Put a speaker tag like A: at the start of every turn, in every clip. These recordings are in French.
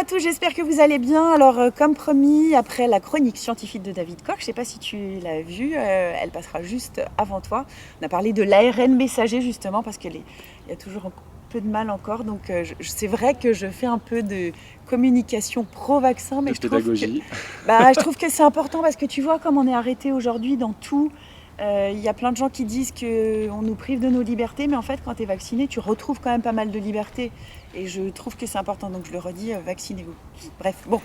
A: à tous, j'espère que vous allez bien. Alors, comme promis, après la chronique scientifique de David Koch, je ne sais pas si tu l'as vue, elle passera juste avant toi. On a parlé de l'ARN messager justement parce qu'il y a toujours un peu de mal encore. Donc, c'est vrai que je fais un peu de communication pro-vaccin, mais
B: De pédagogie.
A: je trouve que c'est important parce que tu vois comme on est arrêté aujourd'hui dans tout. Il y a plein de gens qui disent qu'on nous prive de nos libertés, mais en fait, quand tu es vacciné, tu retrouves quand même pas mal de libertés. Et je trouve que c'est important, donc je le redis, vaccinez-vous. Bref, bon.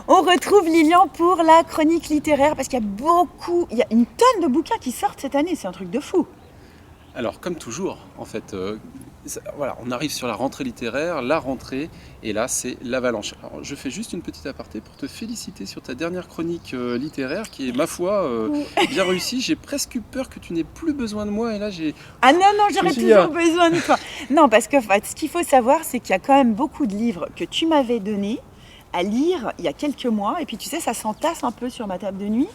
A: On retrouve Lilian pour la chronique littéraire, parce qu'il y a une tonne de bouquins qui sortent cette année, c'est un truc de fou.
B: Alors, comme toujours, en fait, voilà, on arrive sur la rentrée littéraire, la rentrée, et là, c'est l'avalanche. Alors, je fais juste une petite aparté pour te féliciter sur ta dernière chronique littéraire, qui est, ma foi, bien réussie. J'ai presque eu peur que tu n'aies plus besoin de moi, et là, j'ai...
A: Ah non, j'aurais toujours besoin de toi. Non, parce que ce qu'il faut savoir, c'est qu'il y a quand même beaucoup de livres que tu m'avais donnés à lire il y a quelques mois, et puis tu sais, ça s'entasse un peu sur ma table de nuit,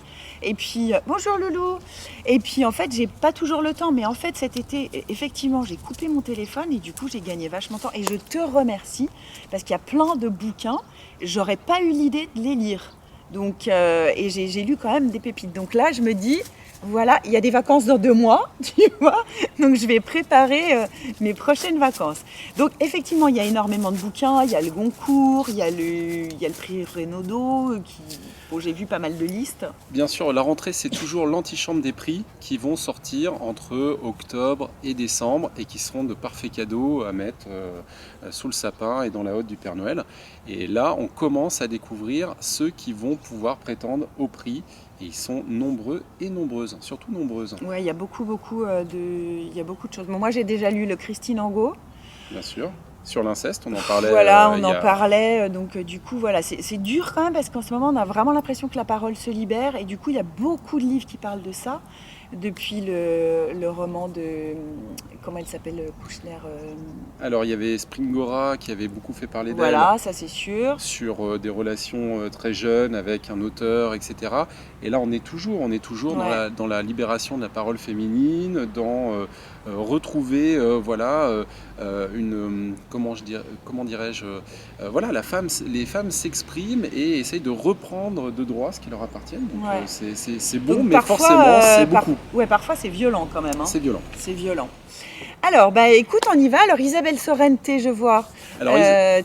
A: et puis bonjour Loulou, et puis en fait j'ai pas toujours le temps, mais en fait cet été effectivement j'ai coupé mon téléphone et du coup j'ai gagné vachement de temps, et je te remercie parce qu'il y a plein de bouquins, j'aurais pas eu l'idée de les lire, donc et j'ai lu quand même des pépites, donc là je me dis voilà, il y a des vacances dans 2 mois, tu vois, donc je vais préparer mes prochaines vacances. Donc effectivement, il y a énormément de bouquins, il y a le Goncourt, il y a le prix Renaudot, bon, j'ai vu pas mal de listes.
B: Bien sûr, la rentrée, c'est toujours l'antichambre des prix qui vont sortir entre octobre et décembre et qui seront de parfaits cadeaux à mettre sous le sapin et dans la hotte du Père Noël. Et là, on commence à découvrir ceux qui vont pouvoir prétendre au prix. Et ils sont nombreux et nombreuses, surtout nombreuses.
A: Ouais, il y a beaucoup de choses. Bon, moi, j'ai déjà lu le Christine Angot.
B: Bien sûr. Sur l'inceste, on en parlait.
A: Voilà, on en parlait. Donc, du coup, voilà, c'est dur quand même parce qu'en ce moment, on a vraiment l'impression que la parole se libère. Et du coup, il y a beaucoup de livres qui parlent de ça. Depuis le roman de... Comment elle s'appelle, Kouchner
B: Alors, il y avait Springora qui avait beaucoup fait parler d'elle.
A: Voilà, ça c'est sûr.
B: Sur des relations très jeunes avec un auteur, etc. Et là, on est toujours
A: Ouais.
B: dans la libération de la parole féminine, dans retrouver, comment dirais-je, voilà, les femmes s'expriment et essayent de reprendre de droit ce qui leur appartient. Donc
A: Ouais.
B: c'est bon,
A: Donc,
B: mais forcément, c'est beaucoup.
A: Ouais, parfois c'est violent quand même. Hein.
B: C'est violent.
A: C'est violent. Alors, écoute, on y va. Alors, Isabelle Sorrente, je vois.
B: Alors,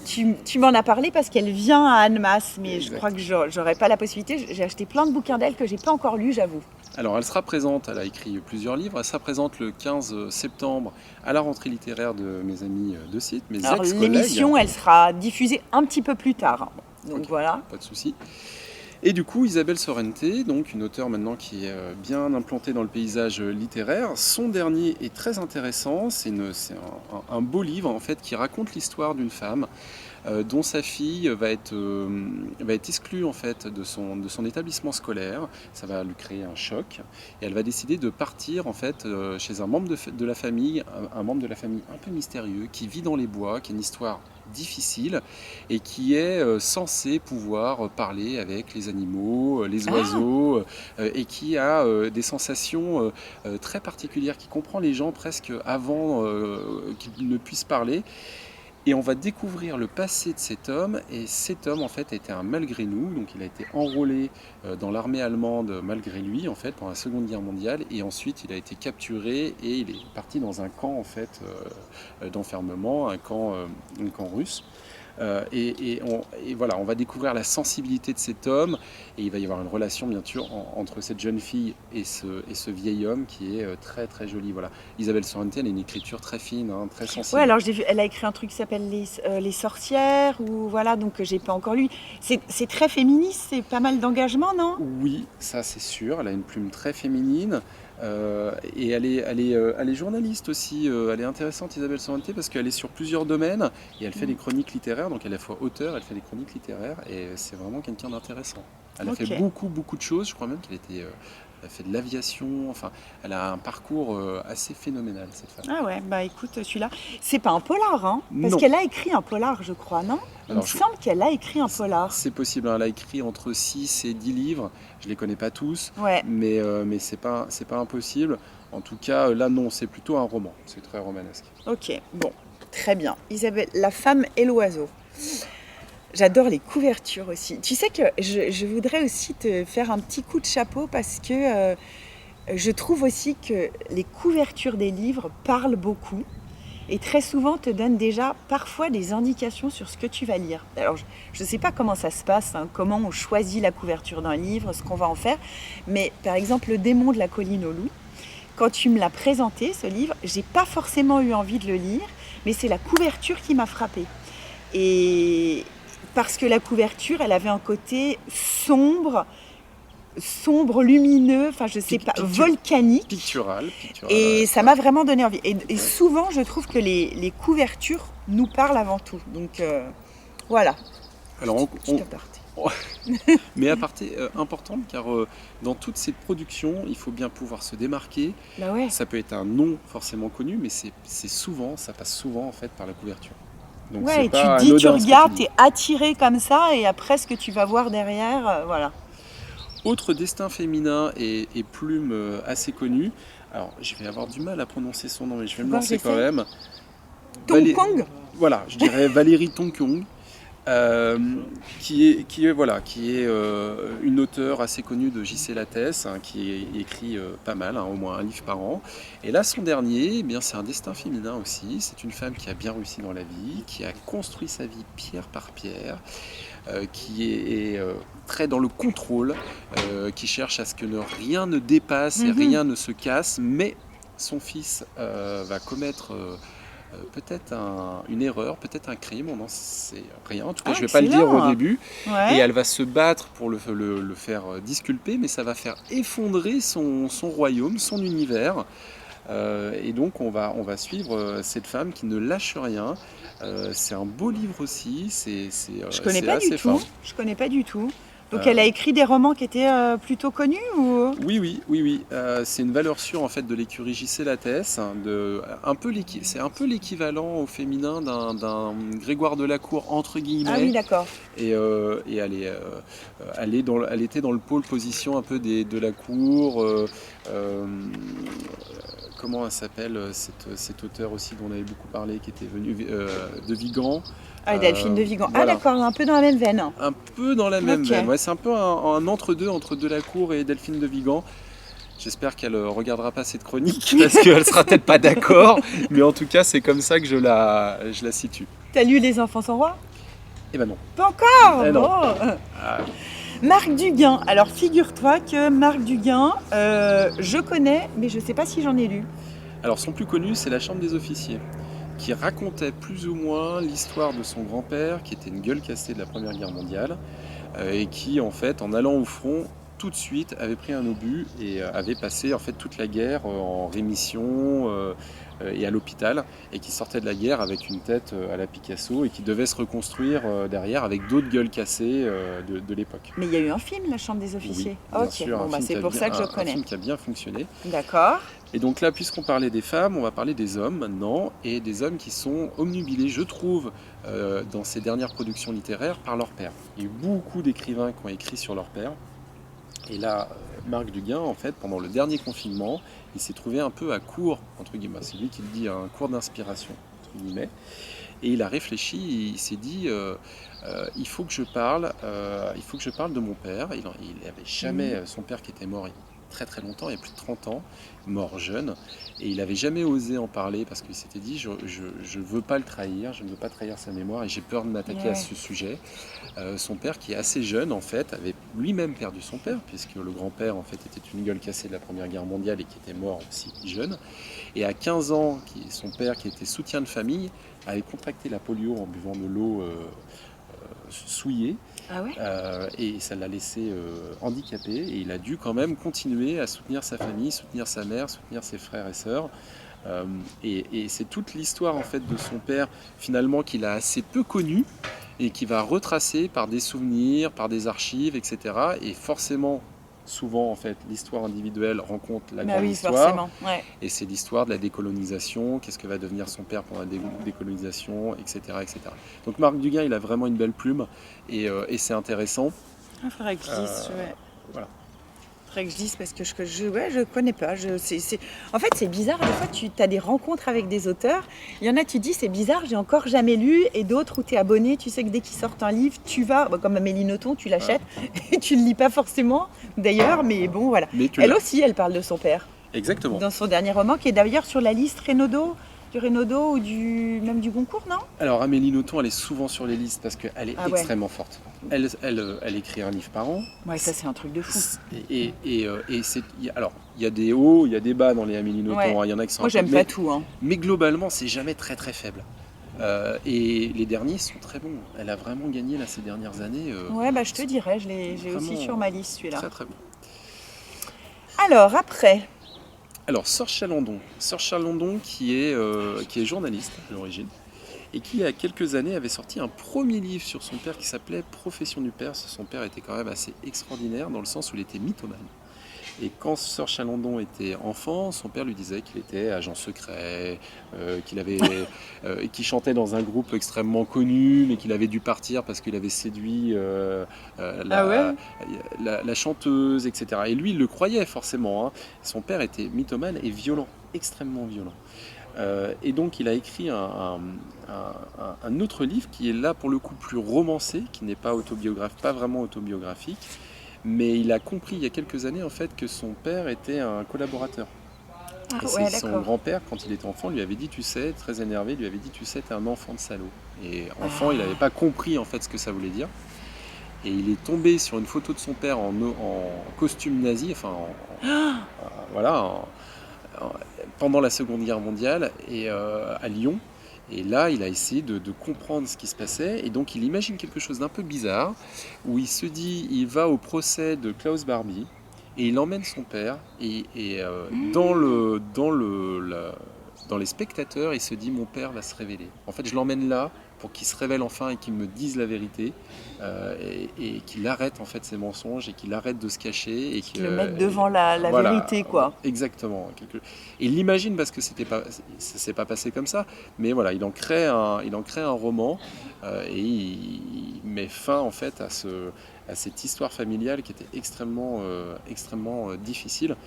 A: tu m'en as parlé parce qu'elle vient à Annemasse, mais
B: exact.
A: Je crois que j'aurais pas la possibilité. J'ai acheté plein de bouquins d'elle que j'ai pas encore lus, j'avoue.
B: Alors, elle sera présente, elle a écrit plusieurs livres, elle sera présente le 15 septembre à la rentrée littéraire de mes amis de site, mes
A: Alors,
B: ex-collègues.
A: l'émission, elle sera diffusée un petit peu plus tard. Donc,
B: Okay,
A: voilà.
B: Pas de souci. Et du coup, Isabelle Sorrente, donc une auteure maintenant qui est bien implantée dans le paysage littéraire, son dernier est très intéressant, c'est un beau livre en fait qui raconte l'histoire d'une femme dont sa fille va être exclue en fait de son établissement scolaire. Ça va lui créer un choc et elle va décider de partir en fait chez un membre de la famille, un membre de la famille un peu mystérieux qui vit dans les bois, qui a une histoire difficile et qui est censé pouvoir parler avec les animaux, les oiseaux et qui a des sensations très particulières, qui comprend les gens presque avant qu'ils ne puissent parler. Et on va découvrir le passé de cet homme, et cet homme en fait était un malgré nous, donc il a été enrôlé dans l'armée allemande malgré lui en fait pendant la Seconde Guerre mondiale, et ensuite il a été capturé et il est parti dans un camp en fait d'enfermement, un camp russe. Et voilà, on va découvrir la sensibilité de cet homme et il va y avoir une relation bien sûr entre cette jeune fille et ce vieil homme qui est très très joli. Voilà. Isabelle Sorrente, elle a une écriture très fine, hein, très sensible.
A: Ouais, alors j'ai vu, elle a écrit un truc qui s'appelle les sorcières, ou voilà, donc que j'ai pas encore lu. C'est très féministe, c'est pas mal d'engagement, non?
B: Oui, ça c'est sûr, elle a une plume très féminine. Et elle est journaliste aussi, elle est intéressante Isabelle Sorrente parce qu'elle est sur plusieurs domaines et elle fait des chroniques littéraires, donc elle est à la fois auteure, elle fait des chroniques littéraires et c'est vraiment quelqu'un d'intéressant. Elle a fait beaucoup de choses, je crois même elle a fait de l'aviation, enfin elle a un parcours assez phénoménal cette femme.
A: Ah ouais, écoute, celui-là, c'est pas un polar, hein? Parce
B: Non.
A: qu'elle a écrit un polar, je crois, non? Il me semble qu'elle a écrit un polar.
B: C'est possible, hein, elle a écrit entre 6 et 10 livres, je les connais pas tous,
A: Ouais.
B: mais c'est pas impossible. En tout cas, là non, c'est plutôt un roman, c'est très romanesque.
A: Ok, bon, très bien. Isabelle, La femme et l'oiseau. J'adore les couvertures aussi. Tu sais que je voudrais aussi te faire un petit coup de chapeau parce que je trouve aussi que les couvertures des livres parlent beaucoup et très souvent te donnent déjà parfois des indications sur ce que tu vas lire. Alors je ne sais pas comment ça se passe, hein, comment on choisit la couverture d'un livre, ce qu'on va en faire, mais par exemple Le démon de la colline aux loups, quand tu me l'as présenté ce livre, j'ai pas forcément eu envie de le lire, mais c'est la couverture qui m'a frappée. Et parce que la couverture, elle avait un côté sombre, lumineux, enfin je sais pas, volcanique.
B: Pictural.
A: Et ça m'a vraiment donné envie. Et souvent, je trouve que les couvertures nous parlent avant tout. Donc voilà.
B: Alors,
A: Petit aparté.
B: mais aparté importante, car dans toutes ces productions, il faut bien pouvoir se démarquer.
A: Bah ouais.
B: Ça peut être un nom forcément connu, mais ça passe souvent en fait par la couverture. Donc
A: Ouais,
B: c'est
A: et tu
B: pas
A: te dis, tu
B: anodin ce que
A: regardes,
B: tu
A: tu
B: dis.
A: es attiré comme ça, et après ce que tu vas voir derrière, voilà.
B: Autre destin féminin et plume assez connue. Alors, je vais avoir du mal à prononcer son nom, mais je vais me
A: Bon,
B: lancer quand
A: j'essaie.
B: même.
A: Tong Kong.
B: Voilà, je dirais Valérie Tonkiong, qui est une auteure assez connue de J.C. Lattès, hein, qui écrit pas mal, hein, au moins un livre par an. Et là, son dernier, eh bien, c'est un destin féminin aussi. C'est une femme qui a bien réussi dans la vie, qui a construit sa vie pierre par pierre, qui est très dans le contrôle, qui cherche à ce que rien ne dépasse et rien ne se casse, mais son fils va commettre peut-être une erreur, peut-être un crime, on n'en sait rien. En tout cas, je ne vais pas le dire au début.
A: Ouais.
B: Et elle va se battre pour le faire disculper, mais ça va faire effondrer son royaume, son univers. Et donc on va suivre cette femme qui ne lâche rien. C'est un beau livre aussi,
A: Je connais pas
B: assez
A: du
B: fin.
A: tout. Je connais pas du tout. Donc elle a écrit des romans qui étaient plutôt connus ou...
B: Oui. C'est une valeur sûre en fait de l'écurie J.C. Lattès. C'est un peu l'équivalent au féminin d'un Grégoire de la Cour entre guillemets.
A: Ah oui, d'accord.
B: Et elle était dans le pôle position un peu de la Cour. Comment elle s'appelle cette auteure aussi dont on avait beaucoup parlé, qui était venue de Vigan.
A: Ah, Delphine de Vigan.
B: Voilà.
A: Ah d'accord, un peu dans la même veine.
B: Un peu dans la même veine. Ouais, c'est un peu un entre-deux entre Delacour et Delphine de Vigan. J'espère qu'elle ne regardera pas cette chronique parce qu'elle sera peut-être pas d'accord. Mais en tout cas, c'est comme ça que je la situe.
A: T'as lu Les Enfants sans roi?
B: Eh ben non.
A: Pas encore.
B: Eh non.
A: Bon. Marc Duguin. Alors figure-toi que Marc Duguin, je connais, mais je ne sais pas si j'en ai lu.
B: Alors son plus connu, c'est La Chambre des officiers, qui racontait plus ou moins l'histoire de son grand-père, qui était une gueule cassée de la Première Guerre mondiale, et qui, en fait, en allant au front, tout de suite avait pris un obus et avait passé en fait toute la guerre en rémission et à l'hôpital, et qui sortait de la guerre avec une tête à la Picasso et qui devait se reconstruire derrière avec d'autres gueules cassées de l'époque.
A: Mais il y a eu un film, La Chambre des officiers.
B: Oui, bien
A: ok,
B: sûr,
A: bon, c'est pour ça que je connais.
B: Un film qui a bien fonctionné.
A: D'accord.
B: Et donc là, puisqu'on parlait des femmes, on va parler des hommes maintenant, et des hommes qui sont omnubilés, je trouve, dans ces dernières productions littéraires, par leur père. Il y a eu beaucoup d'écrivains qui ont écrit sur leur père. Et là, Marc Duguin, en fait, pendant le dernier confinement, il s'est trouvé un peu à court, entre guillemets, c'est lui qui le dit, à un court d'inspiration, entre guillemets. Et il a réfléchi, il s'est dit, il faut que je parle de mon père. Il n'avait jamais, son père qui était mort il y a très très longtemps, il y a plus de 30 ans, mort jeune, et il n'avait jamais osé en parler parce qu'il s'était dit, je ne veux pas le trahir, je ne veux pas trahir sa mémoire, et j'ai peur de m'attaquer à ce sujet. Son père, qui est assez jeune en fait, avait lui-même perdu son père, puisque le grand-père en fait était une gueule cassée de la Première Guerre mondiale et qui était mort aussi jeune. Et à 15 ans, son père, qui était soutien de famille, avait contracté la polio en buvant de l'eau souillée.
A: Ah ouais.
B: Et ça l'a laissé handicapé, et il a dû quand même continuer à soutenir sa famille, soutenir sa mère, soutenir ses frères et sœurs. Et c'est toute l'histoire en fait de son père finalement qu'il a assez peu connue et qui va retracer par des souvenirs, par des archives, etc. Et forcément, souvent en fait, l'histoire individuelle rencontre la grande histoire.
A: Forcément, ouais.
B: Et c'est l'histoire de la décolonisation, qu'est-ce que va devenir son père pendant la décolonisation, etc., etc. Donc Marc Duguin, il a vraiment une belle plume, et c'est intéressant.
A: Il faudrait que je lise,
B: Voilà.
A: Faudrait que je dise parce que je connais pas. En fait, c'est bizarre. Des fois, tu as des rencontres avec des auteurs. Il y en a, tu dis, c'est bizarre, j'ai encore jamais lu. Et d'autres où tu es abonné, tu sais que dès qu'ils sortent un livre, tu vas, comme Amélie Nothomb, tu l'achètes et tu le lis pas forcément d'ailleurs. Mais bon, voilà.
B: Mais tu
A: Elle
B: l'as.
A: aussi, elle parle de son père
B: Exactement.
A: dans son dernier roman, qui est d'ailleurs sur la liste du Renaudot ou même du Goncourt, non?
B: Alors Amélie Nothomb, elle est souvent sur les listes parce qu'elle est
A: Ah ouais.
B: extrêmement forte. Elle écrit un livre par an.
A: Ouais, ça c'est un truc de fou.
B: Alors, il y a des hauts, il y a des bas dans les Amélie Nothomb.
A: Ouais.
B: Hein, il y en a qui sont
A: Moi, j'aime pas tout. Hein.
B: Mais globalement, c'est jamais très très faible. Et les derniers sont très bons. Elle a vraiment gagné là, ces dernières années.
A: Ouais, je te dirais, j'ai aussi sur ma liste celui-là.
B: Très très bon.
A: Alors, après.
B: Alors, Sorche Chalandon qui est journaliste à l'origine et qui, il y a quelques années, avait sorti un premier livre sur son père qui s'appelait Profession du père. Son père était quand même assez extraordinaire dans le sens où il était mythomane. Et quand Sorche Chalandon était enfant, son père lui disait qu'il était agent secret, qu'il chantait dans un groupe extrêmement connu, mais qu'il avait dû partir parce qu'il avait séduit la chanteuse, etc. Et lui, il le croyait forcément. Hein. Son père était mythomane et violent, extrêmement violent. Et donc il a écrit un autre livre qui est là pour le coup plus romancé, qui n'est pas pas vraiment autobiographique, mais il a compris il y a quelques années en fait que son père était un collaborateur. Et son grand-père, quand il était enfant, lui avait dit, tu sais, très énervé, lui avait dit, tu sais, t'es un enfant de salaud. Et enfant, il n'avait pas compris en fait ce que ça voulait dire. Et il est tombé sur une photo de son père en costume nazi, pendant la Seconde Guerre mondiale et à Lyon. Et là, il a essayé de comprendre ce qui se passait. Et donc, il imagine quelque chose d'un peu bizarre, où il se dit, il va au procès de Klaus Barbie, et il emmène son père. Dans les spectateurs, il se dit, mon père va se révéler. En fait, je l'emmène là pour qu'il se révèle enfin et qu'il me dise la vérité, et qu'il arrête en fait ses mensonges et qu'il arrête de se cacher et
A: qu'il le mette devant la vérité, quoi.
B: Exactement. Et il l'imagine parce que ça s'est pas passé comme ça, mais voilà, il en crée un roman, et il met fin en fait à cette histoire familiale qui était extrêmement difficile.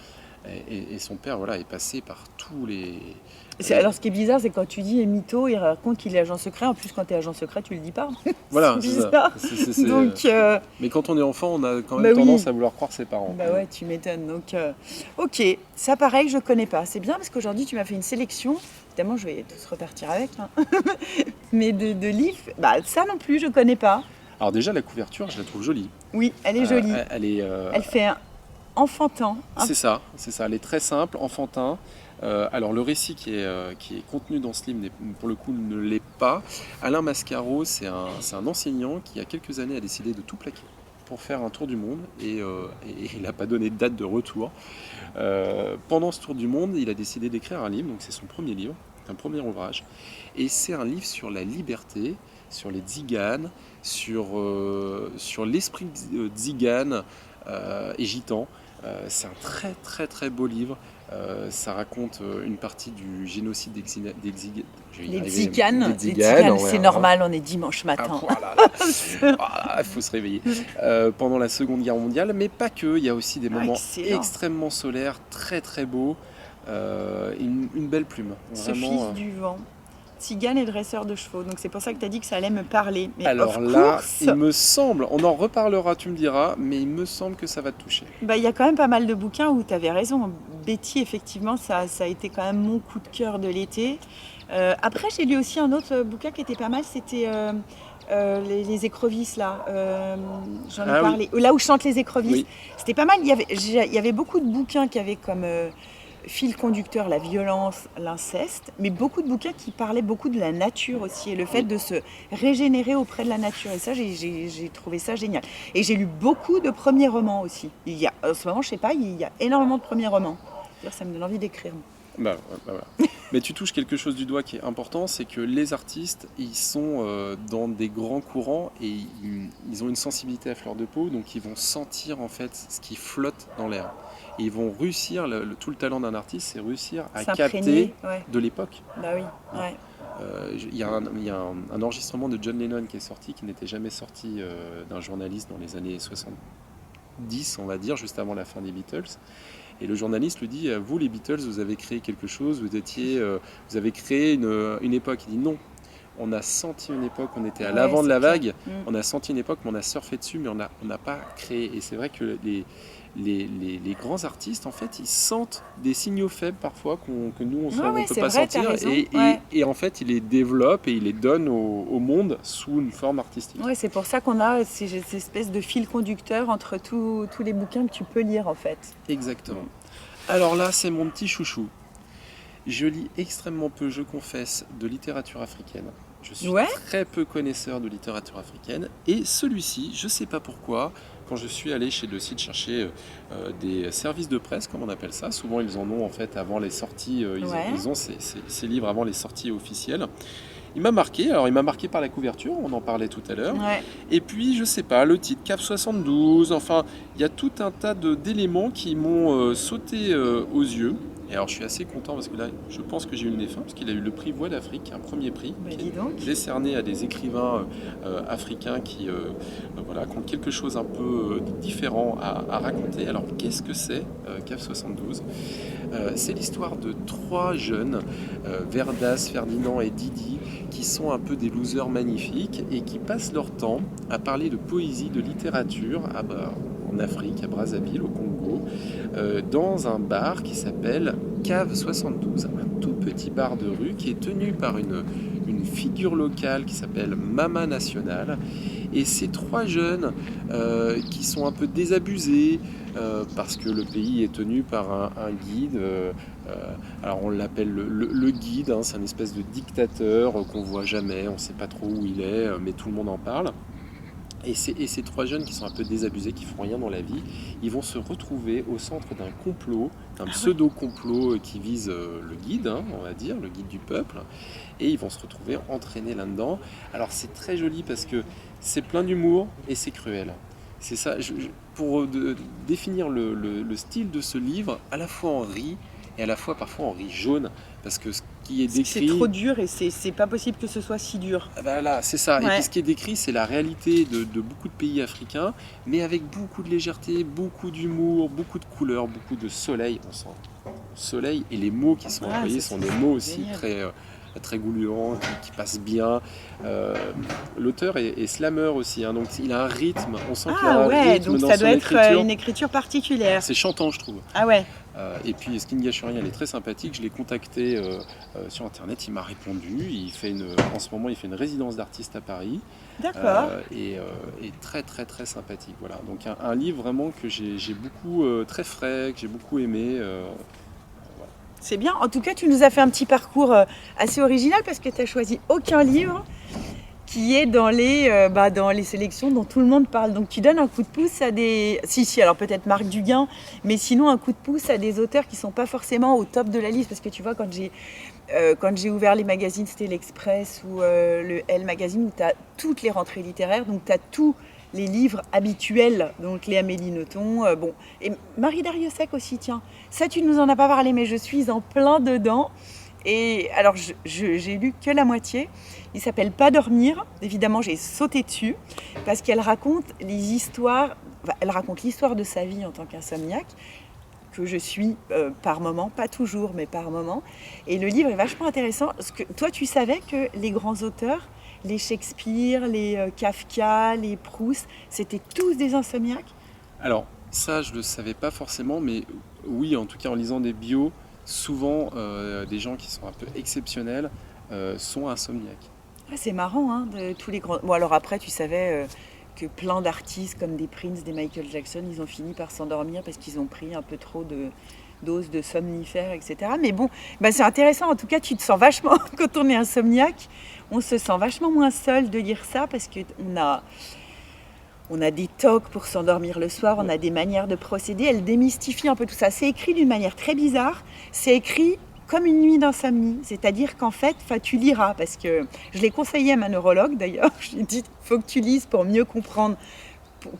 B: Et son père, voilà, est passé par tous les...
A: Alors, ce qui est bizarre, c'est quand tu dis mytho, il raconte qu'il est agent secret. En plus, quand tu es agent secret, tu le dis pas.
B: Voilà,
A: c'est bizarre.
B: C'est...
A: Donc,
B: mais quand on est enfant, on a quand même tendance à vouloir croire ses parents.
A: Bah ouais, tu m'étonnes. Donc, ok, ça pareil, je connais pas. C'est bien parce qu'aujourd'hui, tu m'as fait une sélection. Évidemment, je vais tous repartir avec. Hein. Mais de livres, ça non plus, je connais pas.
B: Alors déjà, la couverture, je la trouve jolie.
A: Oui, elle est jolie. Elle fait enfantin.
B: C'est ça. Elle est très simple, enfantin. Alors le récit qui est contenu dans ce livre, pour le coup, ne l'est pas. Alain Mascaro, c'est un enseignant qui, il y a quelques années, a décidé de tout plaquer pour faire un tour du monde, et il n'a pas donné de date de retour. Pendant ce tour du monde, il a décidé d'écrire un livre, donc c'est son premier livre, un premier ouvrage, et c'est un livre sur la liberté, sur les tziganes, sur l'esprit tzigane et gitan. C'est un très très très beau livre. Ça raconte une partie du génocide des
A: tziganes. C'est normal, on est dimanche matin.
B: Il faut se réveiller. Pendant la Seconde Guerre mondiale, mais pas que. Il y a aussi des moments extrêmement solaires, très très beaux. Une belle plume.
A: Vraiment, fils du vent. Tzigane et dresseur de chevaux, donc c'est pour ça que tu as dit que ça allait me parler. Mais
B: alors là, il me semble, on en reparlera, tu me diras, mais il me semble que ça va te toucher.
A: Il y a quand même pas mal de bouquins où tu avais raison. Betty, effectivement, ça a été quand même mon coup de cœur de l'été. Après, j'ai lu aussi un autre bouquin qui était pas mal, c'était les écrevisses, là. J'en ai parlé. Oui. Là où chantent les écrevisses. Oui. C'était pas mal. Il y avait beaucoup de bouquins qui avaient comme... fil conducteur, la violence, l'inceste, mais beaucoup de bouquins qui parlaient beaucoup de la nature aussi, et le fait de se régénérer auprès de la nature. Et ça, j'ai trouvé ça génial. Et j'ai lu beaucoup de premiers romans aussi. En ce moment, je sais pas, il y a énormément de premiers romans. Ça me donne envie d'écrire.
B: Voilà. Mais tu touches quelque chose du doigt qui est important, c'est que les artistes, ils sont dans des grands courants et ils ont une sensibilité à fleur de peau, donc ils vont sentir en fait ce qui flotte dans l'air. Et ils vont réussir, tout le talent d'un artiste, c'est réussir à capter de l'époque.
A: Bah oui, ouais.
B: Il y a un enregistrement de John Lennon qui est sorti, qui n'était jamais sorti d'un journaliste dans les années 10, on va dire, juste avant la fin des Beatles. Et le journaliste lui dit, vous les Beatles, vous avez créé quelque chose, vous avez créé une époque. Il dit non, on a senti une époque, on était à l'avant de la vague, on a senti une époque, mais on a surfé dessus, mais on n'a pas créé. Et c'est vrai que les grands artistes, en fait, ils sentent des signaux faibles parfois que nous, on ne peut pas sentir. Et en fait, ils les développent et ils les donnent au monde sous une forme artistique.
A: Ouais, c'est pour ça qu'on a ces espèces de fil conducteur entre tous les bouquins que tu peux lire, en fait.
B: Exactement. Alors là, c'est mon petit chouchou. Je lis extrêmement peu, je confesse, de littérature africaine. Je suis très peu connaisseur de littérature africaine. Et celui-ci, je ne sais pas pourquoi, quand je suis allé chez le site chercher des services de presse, comme on appelle ça, souvent ils en ont en fait avant les sorties, ils ont ces livres avant les sorties officielles. Il m'a marqué, alors il m'a marqué par la couverture, on en parlait tout à l'heure. Et puis, je sais pas, le titre CAF 72, enfin, il y a tout un tas d'éléments qui m'ont sauté aux yeux. Et alors je suis assez content parce que là, je pense que j'ai eu le nez fin, parce qu'il a eu le prix Voix d'Afrique, un premier prix, qui est décerné à des écrivains africains qui ont quelque chose un peu différent à raconter. Alors qu'est-ce que c'est CAF 72 ? C'est l'histoire de 3 jeunes, Verdas, Ferdinand et Didi, qui sont un peu des losers magnifiques et qui passent leur temps à parler de poésie, de littérature en Afrique, à Brazzaville, au Congo, dans un bar qui s'appelle Cave 72, un tout petit bar de rue qui est tenu par une figure locale qui s'appelle Mama National. Et ces 3 jeunes qui sont un peu désabusés parce que le pays est tenu par un guide, alors on l'appelle le guide, hein, c'est une espèce de dictateur qu'on voit jamais, on ne sait pas trop où il est, mais tout le monde en parle. Et ces 3 jeunes qui sont un peu désabusés, qui font rien dans la vie, ils vont se retrouver au centre d'un complot, d'un pseudo-complot qui vise le guide, hein, on va dire, le guide du peuple, et ils vont se retrouver entraînés là-dedans. Alors c'est très joli parce que c'est plein d'humour et c'est cruel. C'est ça, pour définir le style de ce livre, à la fois on rit et à la fois parfois on rit jaune, parce que ce qui est décrit...
A: C'est trop dur et c'est pas possible que ce soit si dur.
B: Voilà, c'est ça. Et puis ce qui est décrit, c'est la réalité de beaucoup de pays africains, mais avec beaucoup de légèreté, beaucoup d'humour, beaucoup de couleurs, beaucoup de soleil. On sent soleil, et les mots qui sont employés sont des mots aussi très goulurants, qui passent bien. L'auteur est slammer aussi, hein, donc il a un rythme, on sent qu'il a un rythme
A: donc
B: dans
A: ça
B: son
A: doit
B: écriture.
A: être une écriture particulière.
B: C'est chantant, je trouve.
A: Ah ouais.
B: Et puis Skin Gachurien, elle est très sympathique. Je l'ai contacté sur internet, il m'a répondu. En ce moment, il fait une résidence d'artiste à Paris.
A: D'accord.
B: Et très très très sympathique. Voilà. Donc un livre vraiment que j'ai beaucoup, très frais, que j'ai beaucoup aimé. Voilà.
A: C'est bien. En tout cas, tu nous as fait un petit parcours assez original parce que tu n'as choisi aucun livre qui est dans les sélections dont tout le monde parle. Donc tu donnes un coup de pouce à des... Si, alors peut-être Marc Duguin, mais sinon un coup de pouce à des auteurs qui ne sont pas forcément au top de la liste. Parce que tu vois, quand j'ai ouvert les magazines, c'était l'Express ou le Elle Magazine, où tu as toutes les rentrées littéraires, donc tu as tous les livres habituels, donc les Amélie Nothomb, et Marie Darrieussecq aussi, tiens. Ça, tu ne nous en as pas parlé, mais je suis en plein dedans. Et alors, j'ai lu que la moitié. Il s'appelle Pas dormir. Évidemment, j'ai sauté dessus parce qu'elle raconte l'histoire de sa vie en tant qu'insomniaque, que je suis par moment, pas toujours, mais par moment. Et le livre est vachement intéressant. Parce que toi, tu savais que les grands auteurs, les Shakespeare, les Kafka, les Proust, c'était tous des insomniaques ?
B: Alors, ça, je ne le savais pas forcément, mais oui, en tout cas, en lisant des bios, souvent, des gens qui sont un peu exceptionnels sont insomniaques.
A: Ah, c'est marrant, hein, de tous les grands... Bon, alors après, tu savais que plein d'artistes comme des Prince, des Michael Jackson, ils ont fini par s'endormir parce qu'ils ont pris un peu trop de doses de somnifères, etc. Mais bon, c'est intéressant. En tout cas, tu te sens vachement... Quand on est insomniaque, on se sent vachement moins seul de lire ça parce qu'on a des tocs pour s'endormir le soir, on a des manières de procéder. Elle démystifie un peu tout ça. C'est écrit d'une manière très bizarre. C'est écrit comme une nuit d'insomnie. C'est-à-dire qu'en fait, tu liras. Parce que je l'ai conseillé à ma neurologue d'ailleurs. Je lui ai dit, il faut que tu lises pour mieux comprendre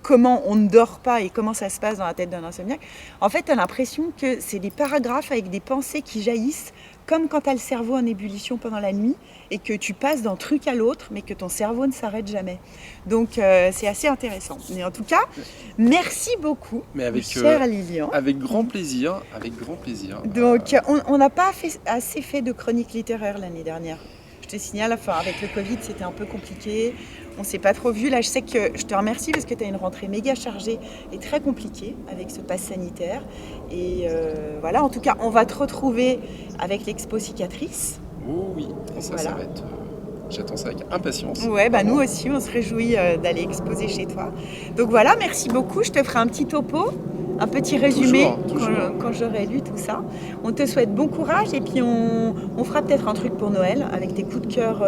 A: comment on ne dort pas et comment ça se passe dans la tête d'un insomniaque. En fait, tu as l'impression que c'est des paragraphes avec des pensées qui jaillissent, comme quand tu as le cerveau en ébullition pendant la nuit et que tu passes d'un truc à l'autre, mais que ton cerveau ne s'arrête jamais. Donc, c'est assez intéressant. Mais en tout cas, merci beaucoup, chère Lilian.
B: Avec grand plaisir, avec grand plaisir.
A: Donc, on n'a pas assez fait de chroniques littéraires l'année dernière. Je te signale, enfin, avec le Covid, c'était un peu compliqué. On ne s'est pas trop vu. Là, je sais que je te remercie parce que tu as une rentrée méga chargée et très compliquée avec ce pass sanitaire. Et voilà, en tout cas, on va te retrouver avec l'expo Cicatrices.
B: Oh oui, ça va être... J'attends ça avec impatience.
A: Ouais, bah nous aussi, on se réjouit d'aller exposer chez toi. Donc voilà, merci beaucoup. Je te ferai un petit topo, un petit résumé
B: toujours.
A: Quand j'aurai lu tout ça. On te souhaite bon courage et puis on fera peut-être un truc pour Noël avec tes coups de cœur,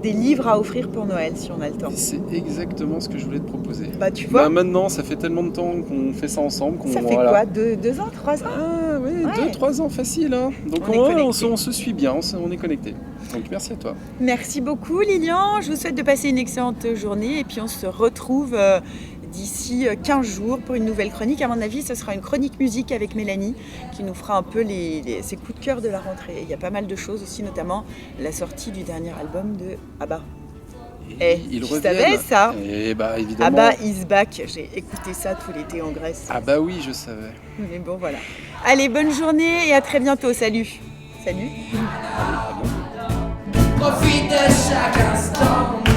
A: des livres à offrir pour Noël si on a le temps.
B: C'est exactement ce que je voulais te proposer.
A: Bah tu vois.
B: Maintenant, ça fait tellement de temps qu'on fait ça ensemble.
A: Ça fait quoi, 2 ans, 3 ans?
B: Ah oui, 2-3 ans facile. Hein. Donc on se suit bien, on est connectés. Donc merci à toi.
A: Merci beaucoup Lilian, je vous souhaite de passer une excellente journée et puis on se retrouve d'ici 15 jours pour une nouvelle chronique. À mon avis, ce sera une chronique musique avec Mélanie qui nous fera un peu ses coups de cœur de la rentrée. Il y a pas mal de choses aussi, notamment la sortie du dernier album de ABBA.
B: Tu
A: savais ça?
B: Et bah évidemment.
A: ABBA is back, j'ai écouté ça tout l'été en Grèce.
B: Ah bah oui, je savais.
A: Mais bon voilà. Allez, bonne journée et à très bientôt, salut. Salut.
C: Profite de chaque instant.